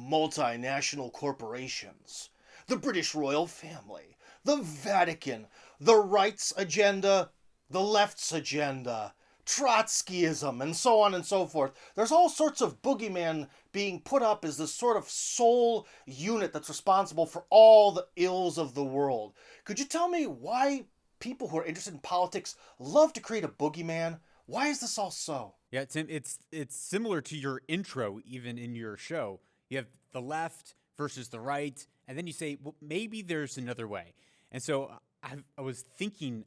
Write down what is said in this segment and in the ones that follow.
multinational corporations, the British royal family, the Vatican, the right's agenda, the left's agenda, Trotskyism, and so on and so forth. There's all sorts of boogeyman being put up as this sort of sole unit that's responsible for all the ills of the world. Could you tell me why people who are interested in politics love to create a boogeyman? Why is this all so? Yeah, Tim, it's similar to your intro, even in your show. You have the left versus the right, and then you say, well, maybe there's another way. And so I was thinking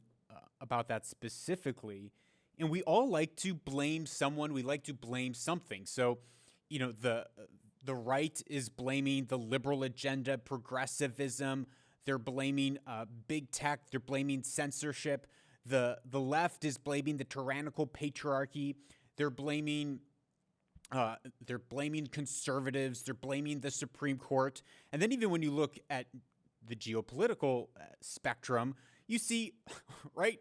about that specifically, and we all like to blame someone. We like to blame something. So, the right is blaming the liberal agenda, progressivism. They're blaming big tech. They're blaming censorship. The left is blaming the tyrannical patriarchy. They're blaming conservatives. They're blaming the Supreme Court. And then even when you look at the geopolitical spectrum, you see, right,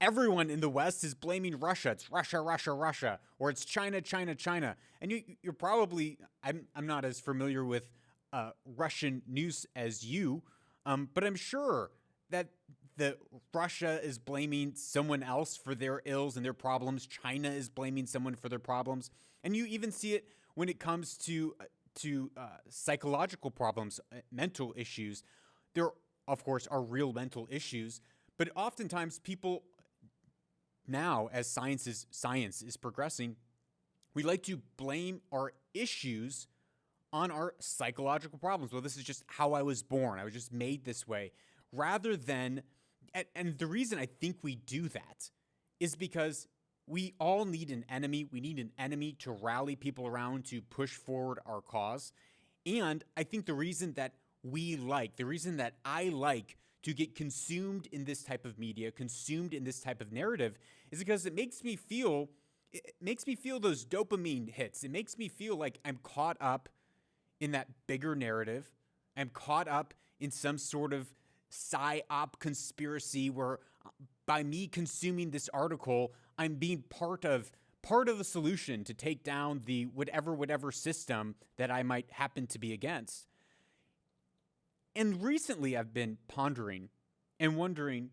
everyone in the West is blaming Russia. It's Russia, Russia, Russia, or it's China, China, China. And you're probably, I'm not as familiar with Russian news as you, but I'm sure that Russia is blaming someone else for their ills and their problems. China is blaming someone for their problems. And you even see it when it comes to psychological problems, mental issues. There, of course, are real mental issues, but oftentimes people now, as science is progressing, we like to blame our issues on our psychological problems. Well, this is just how I was born. I was just made this way. Rather than, and the reason I think we do that is because we all need an enemy. We need an enemy to rally people around to push forward our cause. And I think the reason that I like to get consumed in this type of media, consumed in this type of narrative, is because it makes me feel those dopamine hits. It makes me feel like I'm caught up in that bigger narrative. I'm caught up in some sort of psyop conspiracy where by me consuming this article, I'm being part of the solution to take down the whatever system that I might happen to be against. And recently I've been pondering and wondering,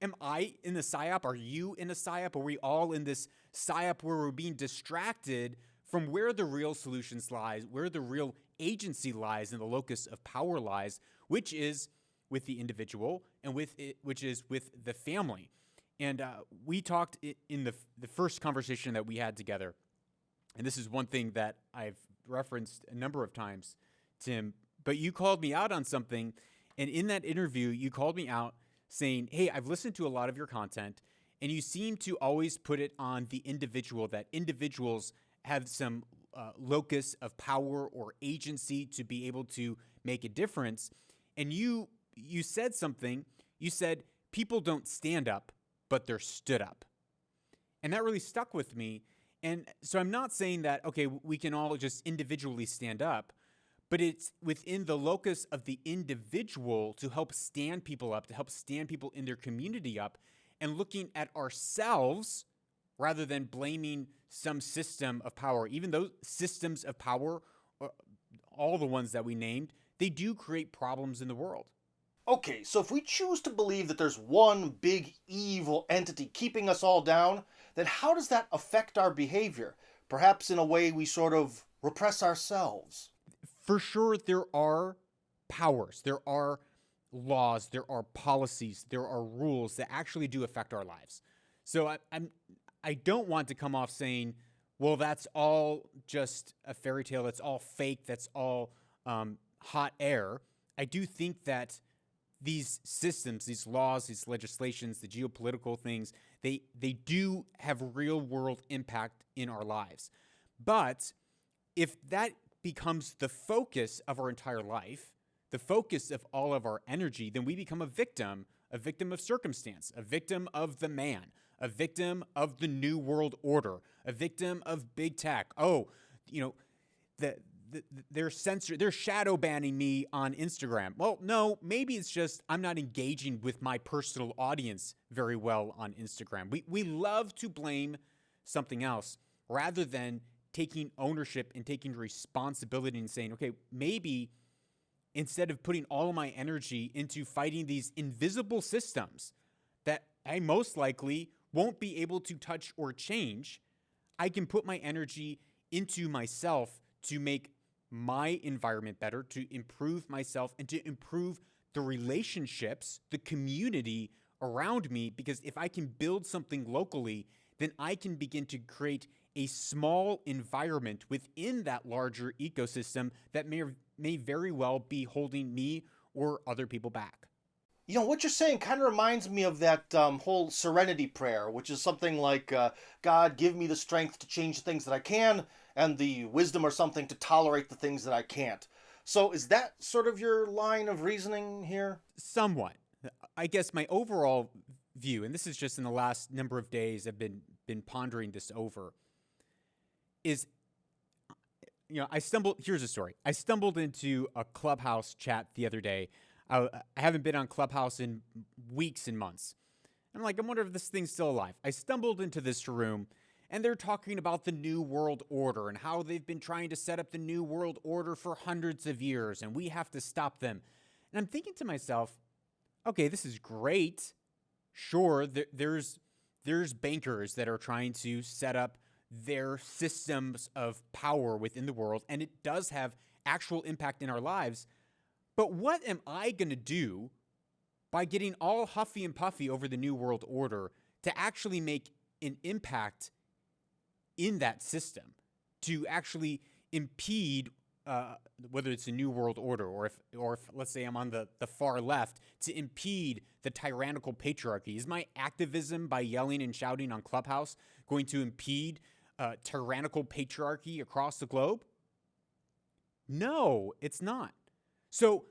am I in the psyop? Are you in a psyop? Are we all in this psyop where we're being distracted from where the real solutions lies, where the real agency lies and the locus of power lies, which is with the individual and which is with the family. And we talked in the first conversation that we had together, and this is one thing that I've referenced a number of times, Tim, but you called me out on something, and in that interview, you called me out saying, hey, I've listened to a lot of your content, and you seem to always put it on the individual, that individuals have some locus of power or agency to be able to make a difference. And you said something. You said, people don't stand up, but they're stood up. And that really stuck with me. And so I'm not saying that, okay, we can all just individually stand up, but it's within the locus of the individual to help stand people up, to help stand people in their community up, and looking at ourselves rather than blaming some system of power. Even those systems of power, all the ones that we named, they do create problems in the world. Okay, so if we choose to believe that there's one big evil entity keeping us all down, then how does that affect our behavior? Perhaps in a way we sort of repress ourselves. For sure, there are powers, there are laws, there are policies, there are rules that actually do affect our lives. So I don't want to come off saying, well, that's all just a fairy tale, that's all fake, that's all hot air. I do think that these systems, these laws, these legislations, the geopolitical things, they do have real world impact in our lives. But if that becomes the focus of our entire life, the focus of all of our energy, then we become a victim of circumstance, a victim of the man, a victim of the new world order, a victim of big tech. Oh, they're shadow banning me on Instagram. Well, no, maybe it's just I'm not engaging with my personal audience very well on Instagram. We love to blame something else rather than taking ownership and taking responsibility and saying, okay, maybe instead of putting all of my energy into fighting these invisible systems that I most likely won't be able to touch or change, I can put my energy into myself to make my environment better, to improve myself, and to improve the relationships, the community around me. Because if I can build something locally, then I can begin to create a small environment within that larger ecosystem that may very well be holding me or other people back. You know, what you're saying kind of reminds me of that whole serenity prayer, which is something like, God, give me the strength to change the things that I can, and the wisdom or something to tolerate the things that I can't. So is that sort of your line of reasoning here? Somewhat. I guess my overall view, and this is just in the last number of days I've been pondering this over, is, here's a story. I stumbled into a Clubhouse chat the other day. I haven't been on Clubhouse in weeks and months. I'm like, I wonder if this thing's still alive. I stumbled into this room, and they're talking about the New World Order and how they've been trying to set up the New World Order for hundreds of years, and we have to stop them. And I'm thinking to myself, okay, this is great. Sure, there's bankers that are trying to set up their systems of power within the world, and it does have actual impact in our lives. But what am I going to do by getting all huffy and puffy over the New World Order to actually make an impact in that system, to actually impede whether it's a New World Order or if let's say I'm on the far left, to impede the tyrannical patriarchy? Is my activism by yelling and shouting on Clubhouse going to impede tyrannical patriarchy across the globe? No, it's not. So,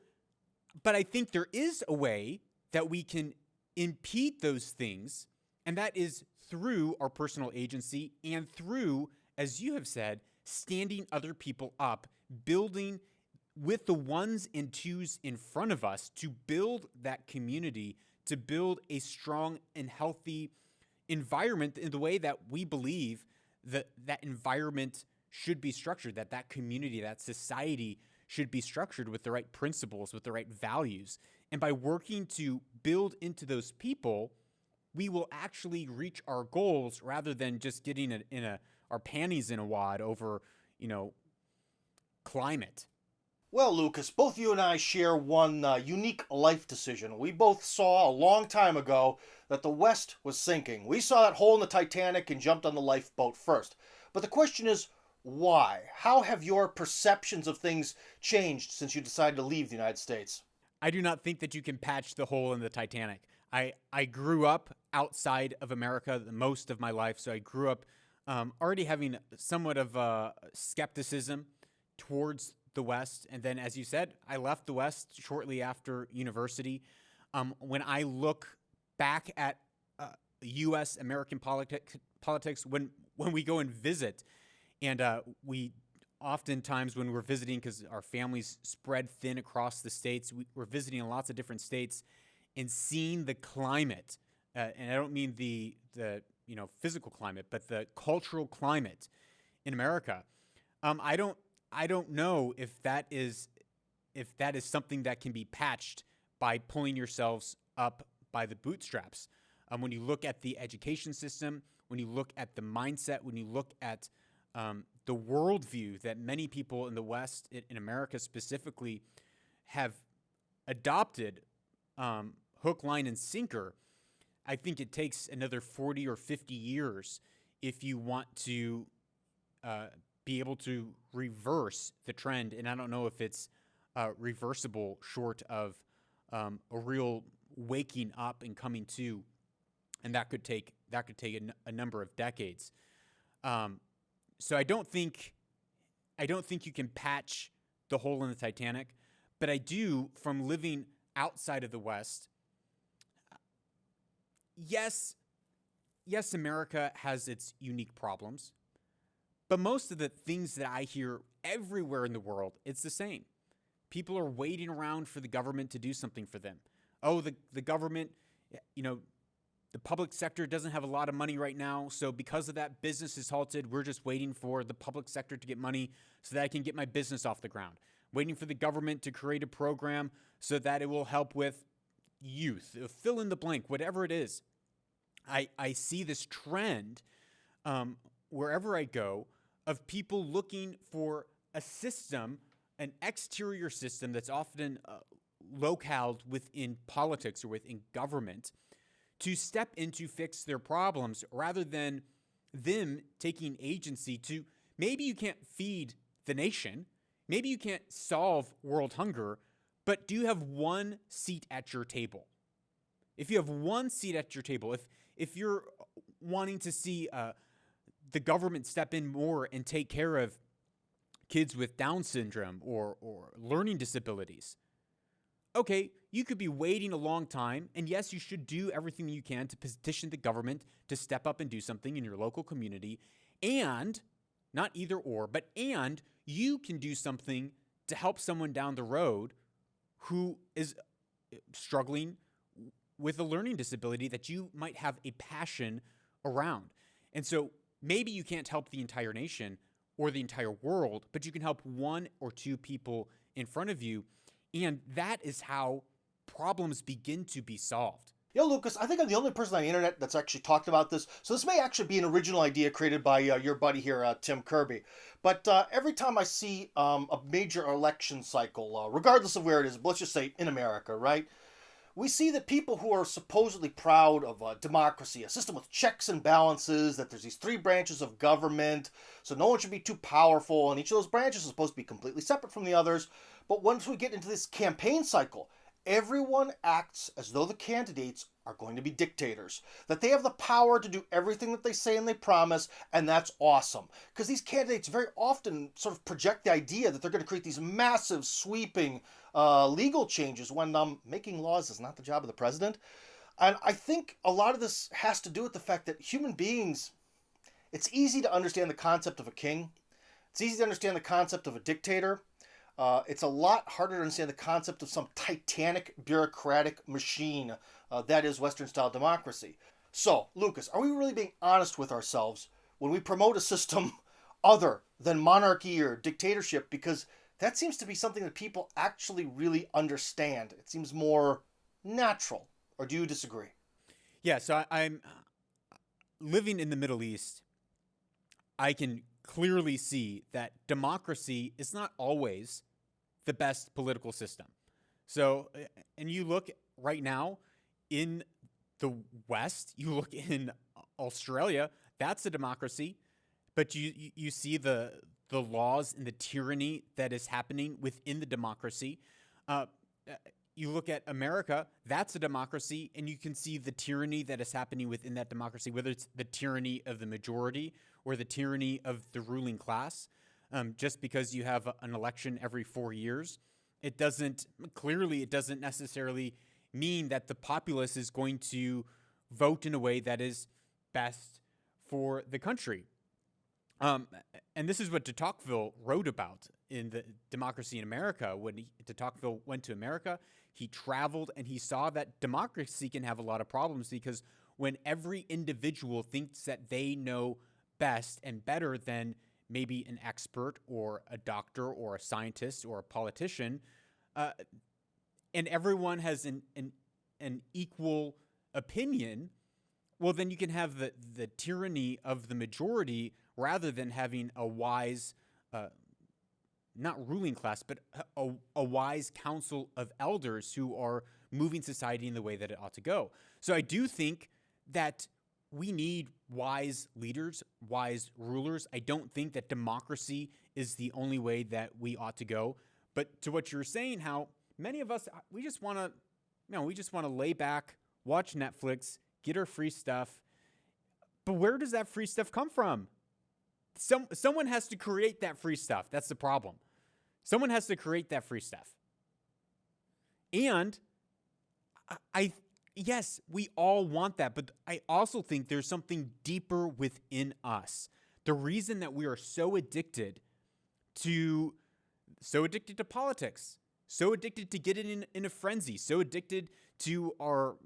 but I think there is a way that we can impede those things, and that is through our personal agency and through, as you have said, standing other people up, building with the ones and twos in front of us to build that community, to build a strong and healthy environment in the way that we believe that that environment should be structured, that community, that society should be structured with the right principles, with the right values. And by working to build into those people, we will actually reach our goals rather than just getting our panties in a wad over, climate. Well, Lucas, both you and I share one unique life decision. We both saw a long time ago that the West was sinking. We saw that hole in the Titanic and jumped on the lifeboat first. But the question is, why? How have your perceptions of things changed since you decided to leave the United States? I do not think that you can patch the hole in the Titanic. I grew up outside of America most of my life, so I grew up already having somewhat of skepticism towards the West. And then, as you said, I left the West shortly after university. When I look back at U.S. American politics, when we go and visit, and we oftentimes when we're visiting, because our families spread thin across the states, we're visiting in lots of different states and seeing the climate. And I don't mean the physical climate, but the cultural climate in America. I don't know if that is something that can be patched by pulling yourselves up by the bootstraps. When you look at the education system, when you look at the mindset, when you look at the worldview that many people in the West, in America specifically, have adopted, hook, line, and sinker, I think it takes another 40 or 50 years if you want to be able to reverse the trend. And I don't know if it's reversible short of a real waking up and coming to, and that could take a number of decades. So I don't think you can patch the hole in the Titanic, but I do, from living outside of the West. Yes, America has its unique problems, but most of the things that I hear everywhere in the world, it's the same. People are waiting around for the government to do something for them. Oh, the government, The public sector doesn't have a lot of money right now. So because of that, business is halted. We're just waiting for the public sector to get money so that I can get my business off the ground. Waiting for the government to create a program so that it will help with youth, fill in the blank, whatever it is. I see this trend wherever I go of people looking for a system, an exterior system that's often localed within politics or within government to step in to fix their problems rather than them taking agency to, maybe you can't feed the nation, maybe you can't solve world hunger, but do you have one seat at your table? If you have one seat at your table, if you're wanting to see the government step in more and take care of kids with Down syndrome or learning disabilities, okay, you could be waiting a long time, and yes, you should do everything you can to petition the government to step up and do something in your local community, and not either or, but and you can do something to help someone down the road who is struggling with a learning disability that you might have a passion around. And so maybe you can't help the entire nation or the entire world, but you can help one or two people in front of you. And that is how problems begin to be solved. Lucas, I think I'm the only person on the internet that's actually talked about this. So this may actually be an original idea created by your buddy here, Tim Kirby. But every time I see a major election cycle, regardless of where it is, but let's just say in America, right? We see that people who are supposedly proud of democracy, a system with checks and balances, that there's these three branches of government, so no one should be too powerful, and each of those branches is supposed to be completely separate from the others. But once we get into this campaign cycle, everyone acts as though the candidates are going to be dictators, that they have the power to do everything that they say and they promise, and that's awesome. Because these candidates very often sort of project the idea that they're going to create these massive, sweeping legal changes when making laws is not the job of the president. And I think a lot of this has to do with the fact that human beings, it's easy to understand the concept of a king. It's easy to understand the concept of a dictator. It's a lot harder to understand the concept of some titanic bureaucratic machine that is Western-style democracy. So, Lucas, are we really being honest with ourselves when we promote a system other than monarchy or dictatorship? Because that seems to be something that people actually really understand. It seems more natural. Or do you disagree? Yeah, so I'm living in the Middle East. I can clearly see that democracy is not always the best political system. So, and you look right now in the West, you look in Australia, that's a democracy, but you see the laws and the tyranny that is happening within the democracy. You look at America, that's a democracy, and you can see the tyranny that is happening within that democracy, whether it's the tyranny of the majority or the tyranny of the ruling class. Just because you have an election every 4 years, it doesn't necessarily mean that the populace is going to vote in a way that is best for the country. And this is what de Tocqueville wrote about in the Democracy in America. When de Tocqueville went to America, he traveled and he saw that democracy can have a lot of problems because when every individual thinks that they know best and better than maybe an expert or a doctor or a scientist or a politician, and everyone has an equal opinion, well, then you can have the tyranny of the majority rather than having a wise, not ruling class, but a wise council of elders who are moving society in the way that it ought to go. So I do think that we need wise leaders, wise rulers. I don't think that democracy is the only way that we ought to go. But to what you're saying, how many of us, we just want to lay back, watch Netflix, get our free stuff. But where does that free stuff come from? Someone has to create that free stuff. That's the problem. Someone has to create that free stuff. And yes, we all want that, but I also think there's something deeper within us. The reason that we are so addicted to politics, so addicted to getting in a frenzy, so addicted to our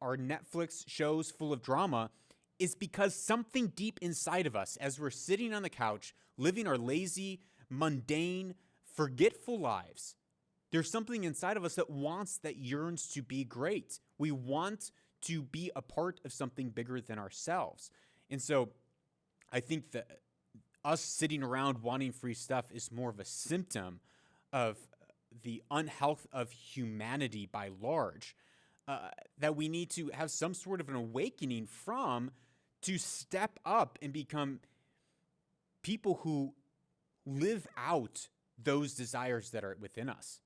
Netflix shows full of drama is because something deep inside of us, as we're sitting on the couch, living our lazy, mundane, forgetful lives, there's something inside of us that yearns to be great. We want to be a part of something bigger than ourselves. And so I think that us sitting around wanting free stuff is more of a symptom of the unhealth of humanity by large, that we need to have some sort of an awakening from, to step up and become people who live out those desires that are within us.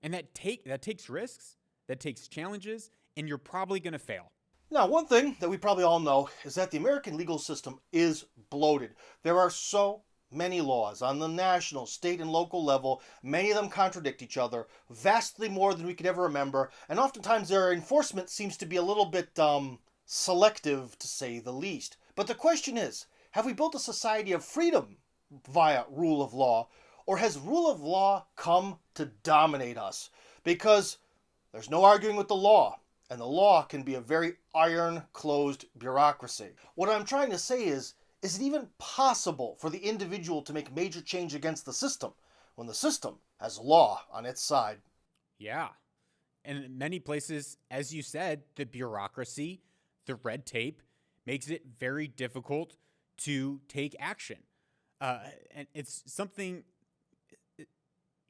And that takes risks, that takes challenges, and you're probably going to fail. Now, one thing that we probably all know is that the American legal system is bloated. There are so many laws on the national, state, and local level. Many of them contradict each other, vastly more than we could ever remember, and oftentimes their enforcement seems to be a little bit selective, to say the least. But the question is, have we built a society of freedom via rule of law, or has rule of law come to dominate us? Because there's no arguing with the law, and the law can be a very iron-closed bureaucracy. What I'm trying to say is it even possible for the individual to make major change against the system when the system has law on its side? Yeah. And in many places, as you said, the bureaucracy, the red tape, makes it very difficult to take action. And it's something,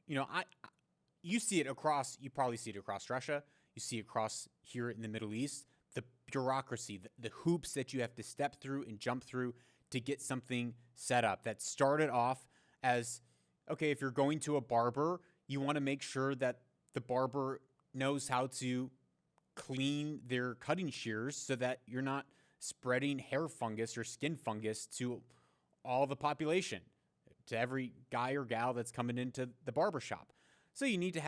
you see it across, you probably see it across Russia. You see it across here in the Middle East, the bureaucracy, the hoops that you have to step through and jump through to get something set up that started off as, okay, if you're going to a barber, you want to make sure that the barber knows how to clean their cutting shears so that you're not spreading hair fungus or skin fungus to all the population, to every guy or gal that's coming into the barber shop. So you need to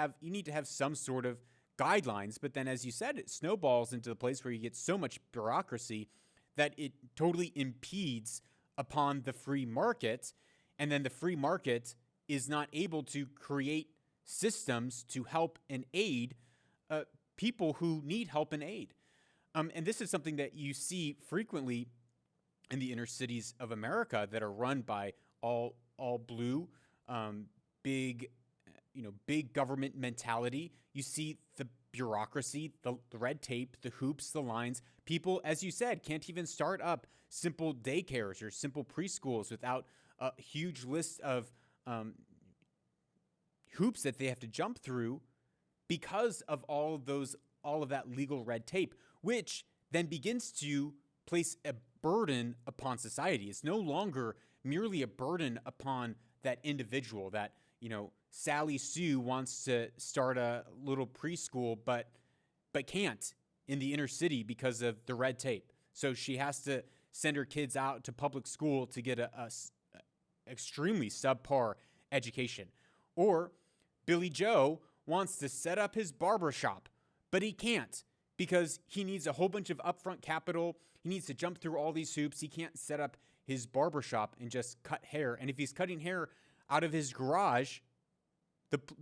have some sort of guidelines, but then, as you said, it snowballs into the place where you get so much bureaucracy that it totally impedes upon the free market, and then the free market is not able to create systems to help and aid people who need help and aid. And this is something that you see frequently in the inner cities of America that are run by all blue, big government mentality. You see the bureaucracy, the red tape, the hoops, the lines. People, as you said, can't even start up simple daycares or simple preschools without a huge list of hoops that they have to jump through because of all of that legal red tape, which then begins to place a burden upon society. It's no longer merely a burden upon that individual, that, Sally Sue wants to start a little preschool, but can't in the inner city because of the red tape. So she has to send her kids out to public school to get a extremely subpar education. Or Billy Joe wants to set up his barber shop, but he can't because he needs a whole bunch of upfront capital. He needs to jump through all these hoops. He can't set up his barber shop and just cut hair. And if he's cutting hair out of his garage,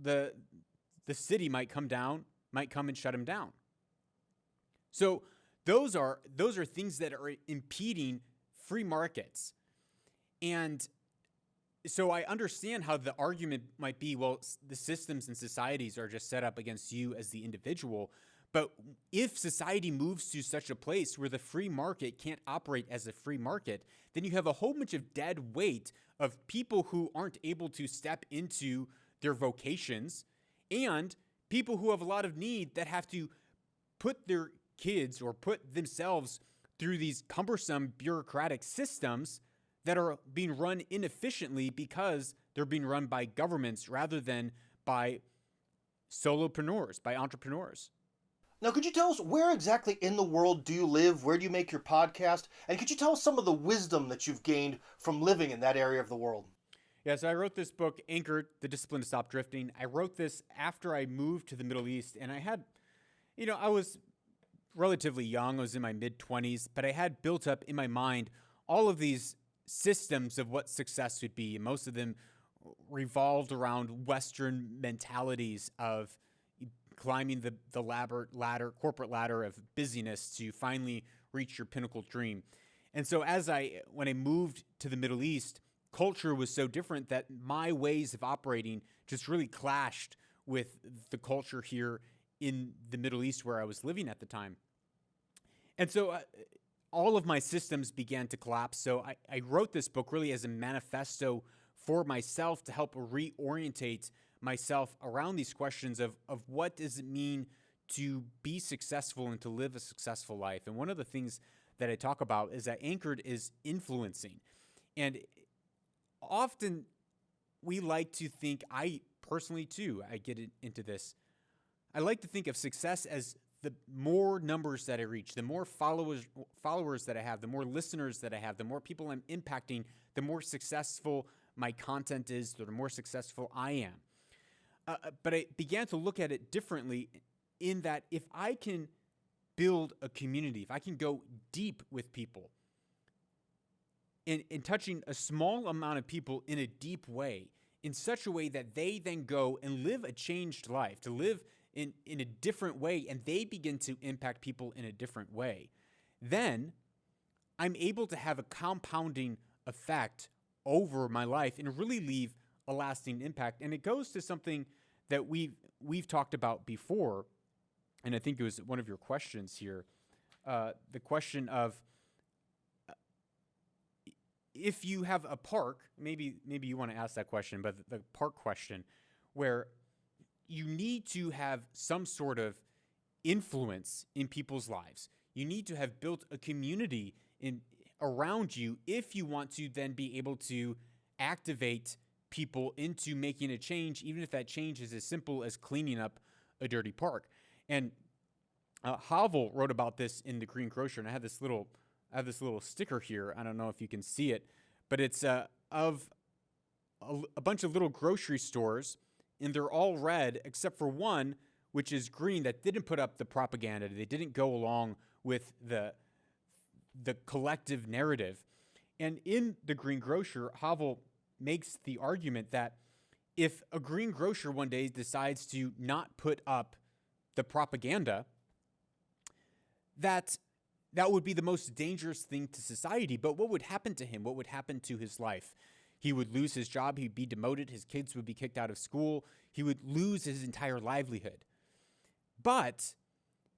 the city might come and shut him down. So those are things that are impeding free markets. And so I understand how the argument might be, well, the systems and societies are just set up against you as the individual. But if society moves to such a place where the free market can't operate as a free market, then you have a whole bunch of dead weight of people who aren't able to step into their vocations, and people who have a lot of need that have to put their kids or put themselves through these cumbersome bureaucratic systems that are being run inefficiently because they're being run by governments rather than by solopreneurs, by entrepreneurs. Now, could you tell us where exactly in the world do you live? Where do you make your podcast? And could you tell us some of the wisdom that you've gained from living in that area of the world? Yeah, so I wrote this book, Anchored, The Discipline to Stop Drifting. I wrote this after I moved to the Middle East, and I had, I was relatively young. I was in my mid-20s, but I had built up in my mind all of these systems of what success would be. And most of them revolved around Western mentalities of climbing the corporate ladder of busyness to finally reach your pinnacle dream. And so when I moved to the Middle East, culture was so different that my ways of operating just really clashed with the culture here in the Middle East where I was living at the time. And so all of my systems began to collapse. So I wrote this book really as a manifesto for myself to help reorientate myself around these questions of what does it mean to be successful and to live a successful life. And one of the things that I talk about is that anchored is influencing. And often we like to think, I personally too, I get into this. I like to think of success as the more numbers that I reach, the more followers that I have, the more listeners that I have, the more people I'm impacting, the more successful my content is, the more successful I am. But I began to look at it differently in that if I can build a community, if I can go deep with people in touching a small amount of people in a deep way, in such a way that they then go and live a changed life, to live in a different way, and they begin to impact people in a different way, then I'm able to have a compounding effect over my life and really leave a lasting impact. And it goes to something that we've talked about before, and I think it was one of your questions here, the question of if you have a park, maybe you want to ask that question, but the park question, where you need to have some sort of influence in people's lives. You need to have built a community around you if you want to then be able to activate people into making a change, even if that change is as simple as cleaning up a dirty park. And Havel wrote about this in The Green Grocer, and I have this little sticker here. I don't know if you can see it, but it's of a bunch of little grocery stores, and they're all red except for one, which is green, that didn't put up the propaganda. They didn't go along with the collective narrative. And in The Green Grocer, Havel makes the argument that if a green grocer one day decides to not put up the propaganda, that would be the most dangerous thing to society. But what would happen to him? What would happen to his life? He would lose his job. He'd be demoted. His kids would be kicked out of school. He would lose his entire livelihood. But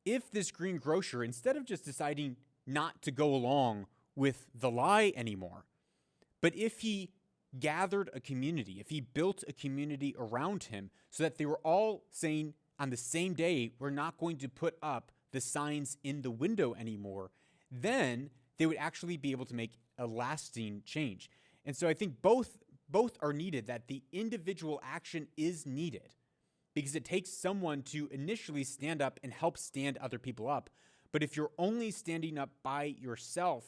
if this green grocer, instead of just deciding not to go along with the lie anymore, but if he gathered a community, if he built a community around him so that they were all saying on the same day, we're not going to put up the signs in the window anymore, then they would actually be able to make a lasting change. And so I think both are needed, that the individual action is needed because it takes someone to initially stand up and help stand other people up. But if you're only standing up by yourself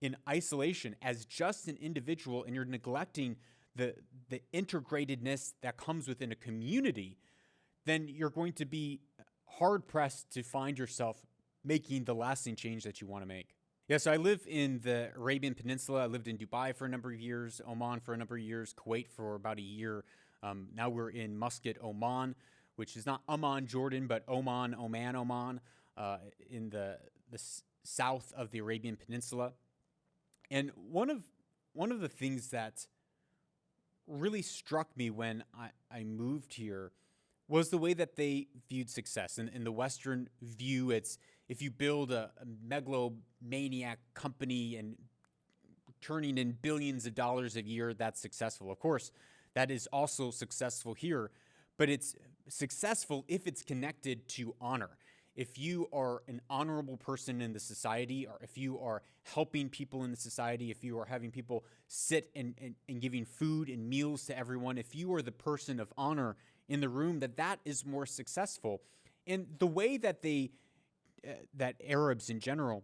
in isolation as just an individual and you're neglecting the integratedness that comes within a community, then you're going to be hard-pressed to find yourself making the lasting change that you want to make. Yeah, so I live in the Arabian Peninsula. I lived in Dubai for a number of years, Oman for a number of years, Kuwait for about a year. Now we're in Muscat, Oman, which is not Amman, Jordan, but Oman, Oman, in the south of the Arabian Peninsula. And one of the things that really struck me when I moved here was the way that they viewed success. In the Western view, it's if you build a megalomaniac company and turning in billions of dollars a year, that's successful. Of course, that is also successful here, but it's successful if it's connected to honor. If you are an honorable person in the society, or if you are helping people in the society, if you are having people sit and giving food and meals to everyone, if you are the person of honor in the room, that is more successful. And the way that that Arabs in general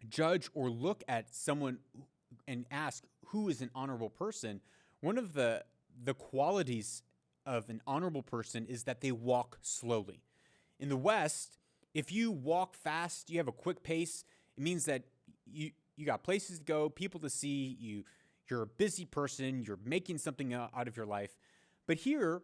judge or look at someone and ask who is an honorable person, one of the qualities of an honorable person is that they walk slowly. In the West, if you walk fast, you have a quick pace, it means that you got places to go, people to see, you're a busy person, you're making something out of your life. But here,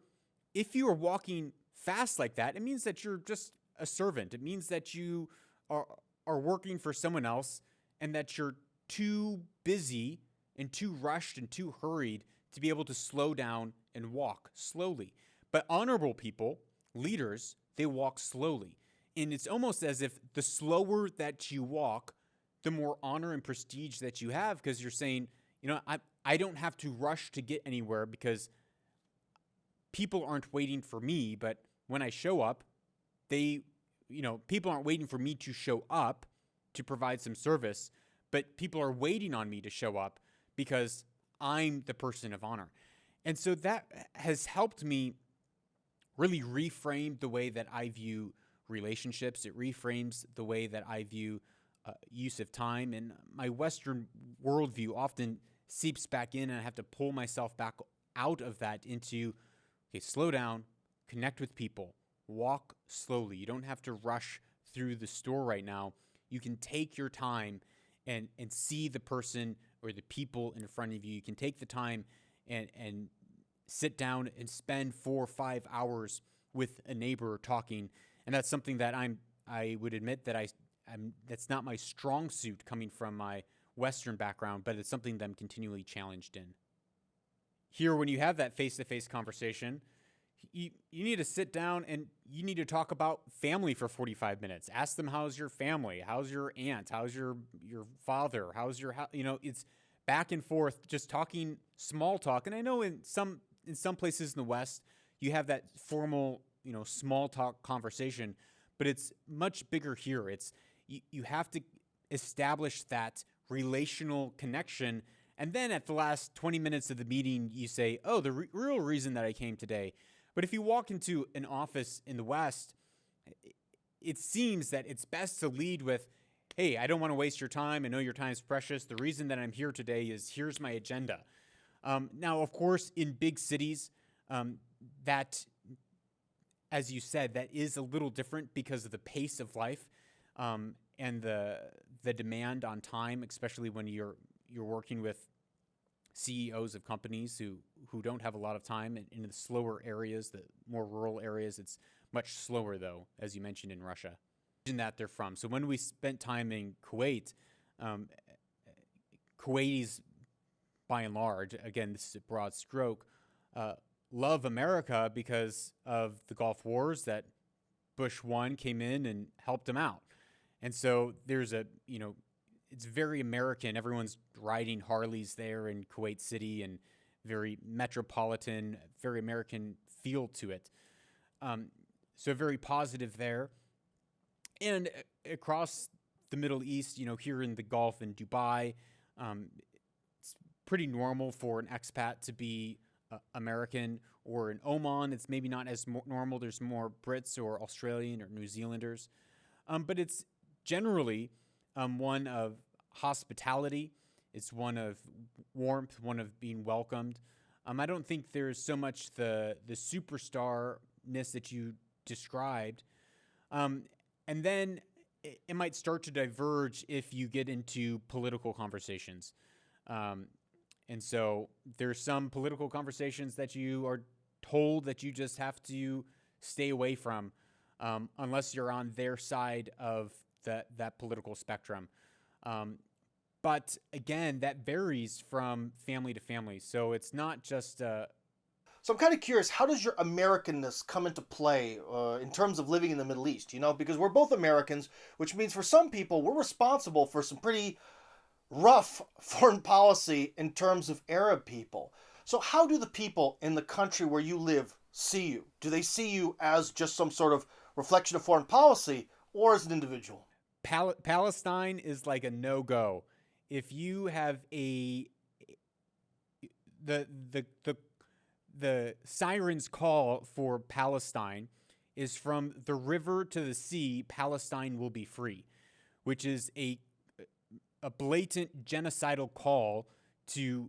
if you are walking fast like that, it means that you're just a servant. It means that you are are working for someone else and that you're too busy and too rushed and too hurried to be able to slow down and walk slowly. But honorable people, leaders, they walk slowly. And it's almost as if the slower that you walk, the more honor and prestige that you have, because you're saying, I don't have to rush to get anywhere because people aren't waiting for me, but when I show up, people aren't waiting for me to show up to provide some service, but people are waiting on me to show up because I'm the person of honor. And so that has helped me really reframe the way that I view relationships. It reframes the way that I view use of time. And my Western worldview often seeps back in, and I have to pull myself back out of that into, okay, slow down, connect with people, walk slowly. You don't have to rush through the store right now. You can take your time and see the person or the people in front of you. You can take the time and sit down and spend 4 or 5 hours with a neighbor talking. And that's something that I would admit that that's not my strong suit coming from my Western background, but it's something that I'm continually challenged in. Here, when you have that face-to-face conversation, you need to sit down and you need to talk about family for 45 minutes. Ask them, how's your family? How's your aunt? How's your father? How's your house? It's back and forth, just talking small talk. And I know in some places in the West, you have that formal, small talk conversation, but it's much bigger here. It's you have to establish that relational connection. And then at the last 20 minutes of the meeting, you say, oh, the real reason that I came today. But if you walk into an office in the West, it seems that it's best to lead with, hey, I don't want to waste your time. I know your time is precious. The reason that I'm here today is here's my agenda. Now, of course, in big cities, that, as you said, that is a little different because of the pace of life and the demand on time, especially when you're working with CEOs of companies who don't have a lot of time. In the slower areas, the more rural areas, it's much slower, though, as you mentioned in Russia. That they're from. So when we spent time in Kuwait, Kuwaitis, by and large, again, this is a broad stroke, love America because of the Gulf Wars that Bush 1 came in and helped them out. And so there's it's very American. Everyone's riding Harleys there in Kuwait City and very metropolitan, very American feel to it. So very positive there. And across the Middle East, here in the Gulf in Dubai, it's pretty normal for an expat to be American. Or in Oman, it's maybe not as normal. There's more Brits or Australian or New Zealanders. But it's generally one of hospitality. It's one of warmth, one of being welcomed. I don't think there's so much the superstarness that you described. And then it might start to diverge if you get into political conversations. And so there's some political conversations that you are told that you just have to stay away from unless you're on their side of that political spectrum. But again, that varies from family to family. So it's not just... So I'm kind of curious, how does your Americanness come into play in terms of living in the Middle East? Because we're both Americans, which means for some people, we're responsible for some pretty rough foreign policy in terms of Arab people. So how do the people in the country where you live see you? Do they see you as just some sort of reflection of foreign policy or as an individual? Palestine is like a no-go. If you have the siren's call for Palestine is from the river to the sea, Palestine will be free, which is a blatant genocidal call to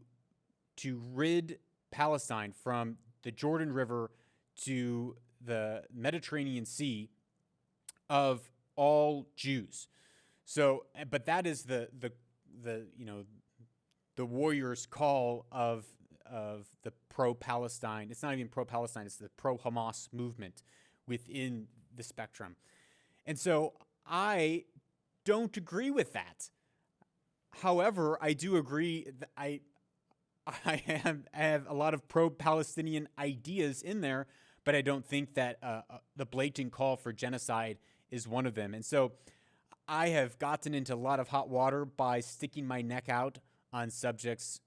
rid Palestine from the Jordan River to the Mediterranean Sea of all Jews. So, but that is the warrior's call of the pro-Palestine. It's not even pro-Palestine. It's the pro-Hamas movement, within the spectrum. And so I don't agree with that. However, I do agree that I have a lot of pro-Palestinian ideas in there, but I don't think that the blatant call for genocide is one of them. And so I have gotten into a lot of hot water by sticking my neck out on subjects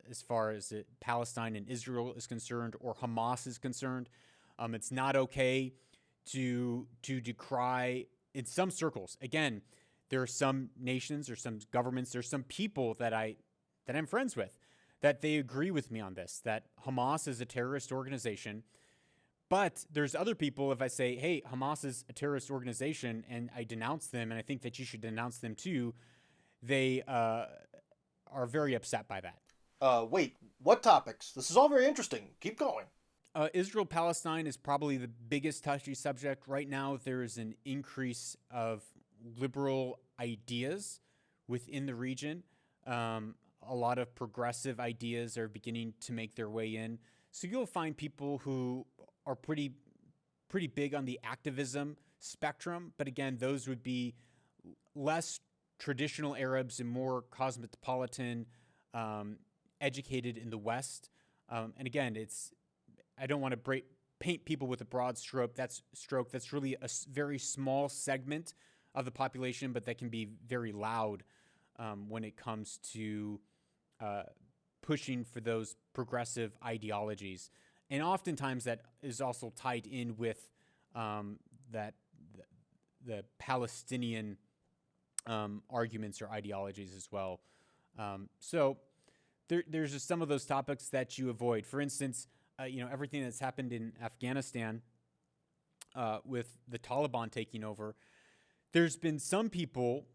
as far as Palestine and Israel is concerned, or Hamas is concerned. It's not okay to decry in some circles. Again, there are some nations or some governments, there's some people that I'm friends with, that they agree with me on this, that Hamas is a terrorist organization. But there's other people, if I say, hey, Hamas is a terrorist organization and I denounce them and I think that you should denounce them too, they are very upset by that. Wait, what topics? This is all very interesting. Keep going. Israel-Palestine is probably the biggest touchy subject. Right now, there is an increase of liberal ideas within the region. A lot of progressive ideas are beginning to make their way in. So you'll find people who are pretty big on the activism spectrum. But again, those would be less traditional Arabs and more cosmopolitan, educated in the West. And again, I don't want to paint people with a broad stroke. That's really a very small segment of the population, but that can be very loud when it comes to pushing for those progressive ideologies. And oftentimes that is also tied in with the Palestinian arguments or ideologies as well. So there's just some of those topics that you avoid. For instance, everything that's happened in Afghanistan with the Taliban taking over, there's been some people,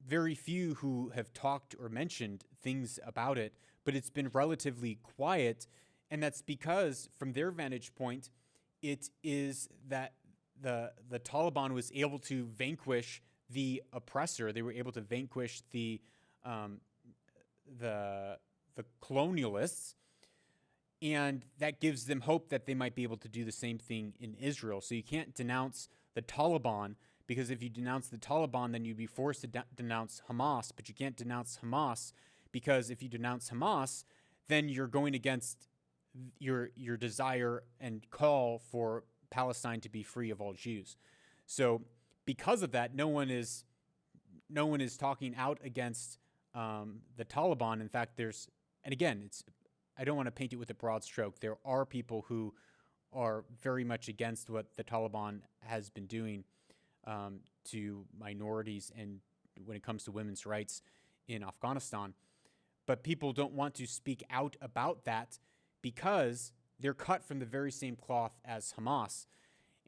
very few, who have talked or mentioned things about it, but it's been relatively quiet. And that's because, from their vantage point, it is that the Taliban was able to vanquish the oppressor. They were able to vanquish the colonialists, and that gives them hope that they might be able to do the same thing in Israel. So you can't denounce the Taliban, because if you denounce the Taliban, then you'd be forced to denounce Hamas. But you can't denounce Hamas, because if you denounce Hamas, then you're going against your desire and call for Palestine to be free of all Jews. So because of that, no one is talking out against the Taliban. In fact, and again, I don't want to paint it with a broad stroke. There are people who are very much against what the Taliban has been doing to minorities and when it comes to women's rights in Afghanistan. But people don't want to speak out about that because they're cut from the very same cloth as Hamas.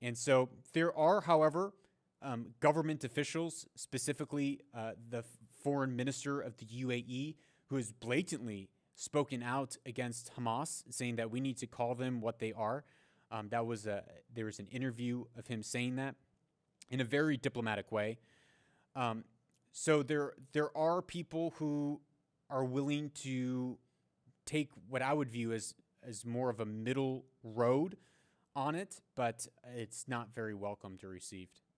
And so there are, however, government officials, specifically the foreign minister of the UAE, who has blatantly spoken out against Hamas, saying that we need to call them what they are. There was an interview of him saying that in a very diplomatic way. So there are people who are willing to take what I would view as more of a middle road on it, but it's not very welcomed or received.